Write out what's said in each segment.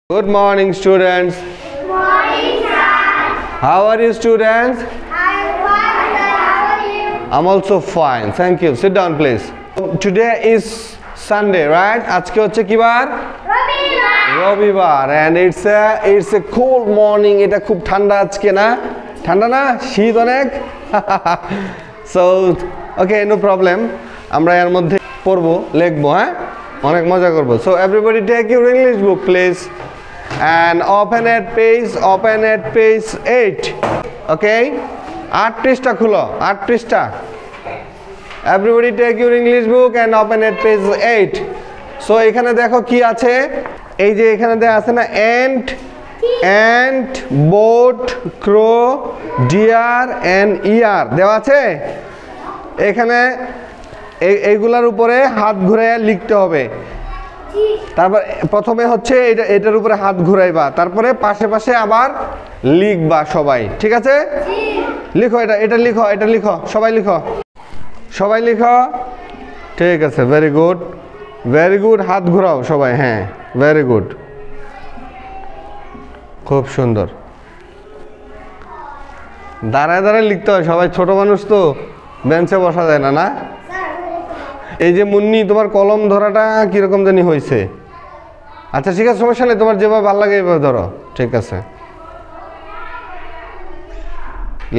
Good morning, students. Good morning, sir. How are you, students? I'm fine, sir. How are you? I'm also fine. Thank you. Sit down, please. Today is Sunday, right? আজকে হচ্ছে কি বার? রবিবার. And it's a cold morning. এটা খুব ঠান্ডা আজকে না? ঠান্ডা না? শীত অনেক? So, okay, no problem. আমরা এর মধ্যে পড়বো, লিখবো, হ্যাঁ? অনেক মজা করব. So everybody take your English book, please. And open at page 8. Okay? 8 পৃষ্ঠা খুলো, 8 পৃষ্ঠা. Everybody take your English book and open at page 8. So এখানে দেখো কি আছে? এই যে এখানে দেয়া আছে না ant, boat, crow, deer and ear দেওয়া আছে? এখানে এইগুলার উপরে হাত ঘুরাইয়া লিখতে হবে। তারপর প্রথমে হচ্ছে এটার উপরে হাত ঘুরাইবা, তারপরে পাশে পাশে আবার লিখবা সবাই, ঠিক আছে? লিখো, এটা লিখো, সবাই লিখো। ঠিক আছে, ভেরি গুড। হাত ঘুরাও সবাই, হ্যাঁ, ভেরি গুড, খুব সুন্দর। দাঁড়ায় লিখতে হয়, সবাই ছোট মানুষ তো, বেঞ্চে বসা যায় না, না? এই যে মুন্নি, তোমার কলম ধরাটা কিরকম জানি হয়েছে। আচ্ছা ঠিক আছে, সমস্যা নেই, তোমার যেভাবে ভালো লাগে এভাবে ধরো, ঠিক আছে।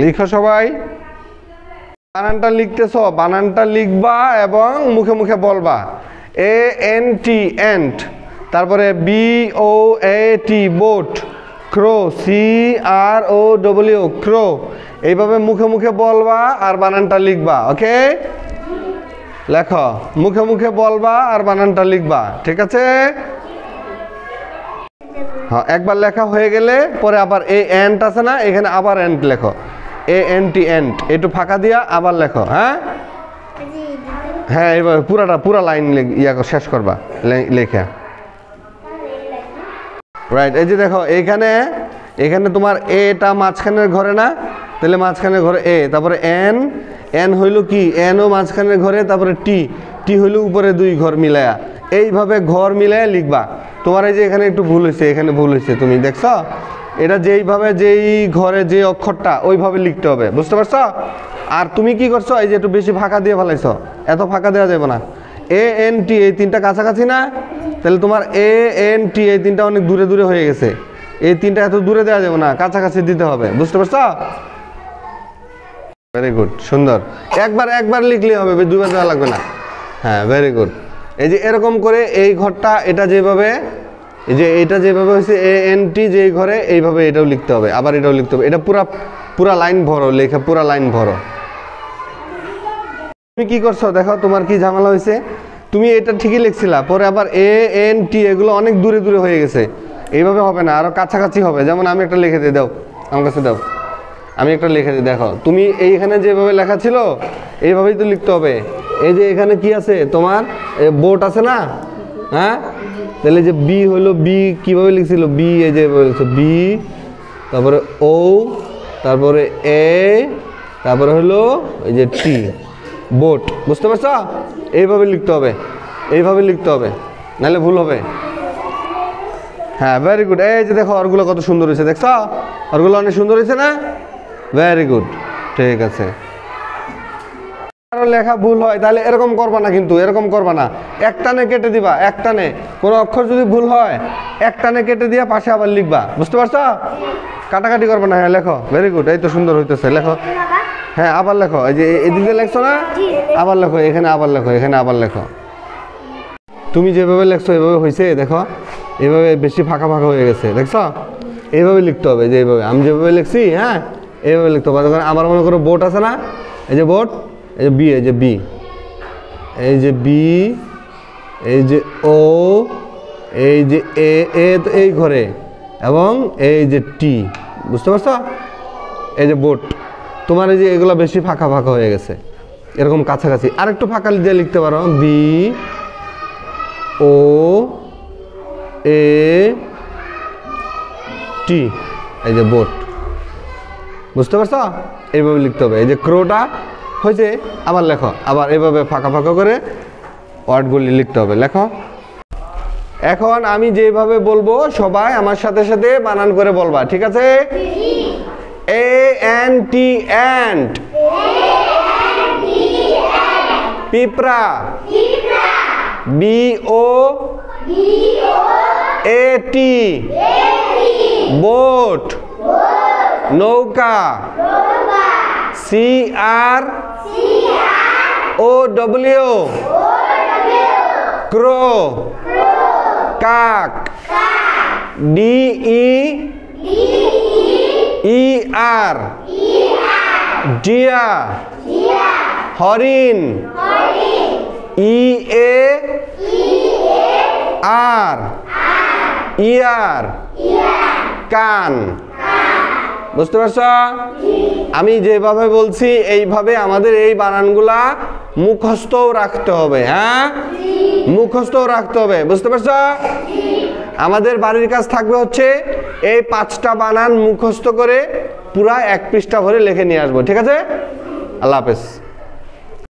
লিখো সবাই। বানানটা লিখতেছ, বানানটা লিখবা এবং মুখে মুখে বলবা। ANT এন্ট, তারপরে BOAT বোট, ক্রো CROW ক্রো, এইভাবে মুখে মুখে বলবা আর বানানটা লিখবা। ওকে, লেখো, মুখে মুখে বলবা আর বানানটা লিখবা, ঠিক আছে? হ্যাঁ, একবার লেখা হয়ে গেলে পরে আবার এই এন্ট আছে না, এখানে আবার এন্ট লেখো, ANT এন্ট, একটু ফাঁকা দিয়া আবার লেখো। হ্যাঁ, এইভাবে পুরা লাইন শেষ করবা লেখা। রাইট, এই যে দেখো এখানে তোমার এটা মাঝখানের ঘরে না, তাহলে মাঝখানের ঘরে এ, তারপরে এন হইল কি, এনও মাঝখানের ঘরে, তারপরে টি হইল উপরে 2 ঘর মিলায়া, এইভাবে ঘর মিলায়া লিখবা। তোমার এই যে এখানে একটু ভুল হয়েছে, এখানে ভুল হয়েছে, তুমি দেখছো? এটা যেইভাবে যেই ঘরে যে অক্ষরটা ওইভাবে লিখতে হবে, বুঝতে পারছো? আর তুমি কি করছো, এই যে একটু বেশি ফাঁকা দিয়ে ফেলাইছো, এত ফাঁকা দেওয়া যাবে না। ANT এই 3টা কাছাকাছি না, তাহলে তোমার ANT এই 3টা অনেক দূরে হয়ে গেছে, এই 3টা এত দূরে দেওয়া যাবে না, কাছাকাছি দিতে হবে, বুঝতে পারছো? ভেরি গুড, সুন্দর। একবার লিখলেই হবে, 2বার দেওয়া লাগবে না। হ্যাঁ, ভেরি গুড। এই যে এরকম করে এই ঘরটা, এটা যেভাবে হয়েছে ANT যেই ঘরে, এইভাবে এটাও লিখতে হবে, আবার এটাও লিখতে হবে। এটা পুরা লাইন ভরো, লেখা পুরা লাইন ভরো। তুমি কি করছো দেখো, তোমার কি ঝামেলা হয়েছে? তুমি এটা ঠিকই লিখছিলা, পরে আবার ANT এগুলো অনেক দূরে হয়ে গেছে, এইভাবে হবে না, আরো কাছাকাছি হবে। যেমন আমি একটা লিখে দিই, দাও আমার কাছে, দাও, আমি একটা লিখে দিই। দেখো, তুমি এইখানে যেভাবে লেখা ছিল এইভাবেই তো লিখতে হবে। এই যে এখানে কি আছে তোমার, বোট আছে না, হ্যাঁ? তাহলে যে বি হলো, বি কিভাবে লিখছিল, বি এই যে বি, তারপরে ও, তারপরে এ, তারপরে হলো এই যে টি, বোট, বুঝতে পারছো? এইভাবে লিখতে হবে, নাহলে ভুল হবে। হ্যাঁ, ভেরি গুড। এই যে দেখো, ওরগুলো কত সুন্দর হয়েছে, দেখছো? ওরগুলো অনেক সুন্দর হয়েছে না? ভেরি গুড, ঠিক আছে। লেখা ভুল হয় তাহলে এরকম করবা না, কিন্তু এরকম করবা না, একটানে কেটে দিবা, একটানে। কোনো অক্ষর যদি ভুল হয় একটানে কেটে দিয়া পাশে আবার লিখবা, বুঝতে পারছো? কাটাকাটি করবা না। হ্যাঁ, লেখো, ভেরি গুড, এই তো সুন্দর হইতেছে, লেখো। হ্যাঁ, আবার লেখো, এই যে এদিকে লেখছো না, আবার লেখো, এখানে আবার লেখো। তুমি যেভাবে লেখছো এভাবে হয়েছে, দেখো, এইভাবে বেশি ফাঁকা হয়ে গেছে, দেখছো? এইভাবে লিখতে হবে, যে এইভাবে আমি যেভাবে লিখছি, হ্যাঁ, এইভাবে লিখতে হবে। আমার মনে করো বোট আছে না, এই যে বোট, এই যে বি, এই যে বি, এই যে বি, এই যে ও, এই যে এ তো এই ঘরে, এবং এই যে টি, বুঝতে পারছো? এই যে বোট, তোমার এই যে এগুলো বেশি ফাঁকা হয়ে গেছে, এরকম কাছাকাছি আরেকটু ফাঁকা দিয়ে লিখতে পারো, বি ও এ টি, এই যে বোট, বুঝতে পারছো? এইভাবে লিখতে হবে। এই যে ক্রোটা হয়েছে, আবার লেখো, আবার এইভাবে ফাঁকা করে ওয়ার্ডগুলি লিখতে হবে, লেখো। এখন আমি যেভাবে বলবো সবাই আমার সাথে সাথে বানান করে বলবা, ঠিক আছে? ANT ant, পিঁপড়া, BOAT, বোট, নৌকা, CROW, ক্রো, কাক, DEER, ডিয়া, হরিণ, EAR, ইয়ার, কান। বুঝতে পারছ? আমি যেভাবে বলছি এইভাবে আমাদের এই বানানগুলা মুখস্থও রাখতে হবে। হ্যাঁ, মুখস্থও রাখতে হবে। বুঝতে পারছ? আমাদের বাড়ির কাজ থাকবে হচ্ছে এই 5টা বানান মুখস্থ করে পুরা 1 পৃষ্ঠা ভরে লিখে নিয়ে আসবো, ঠিক আছে? আল্লাহ হাফেজ।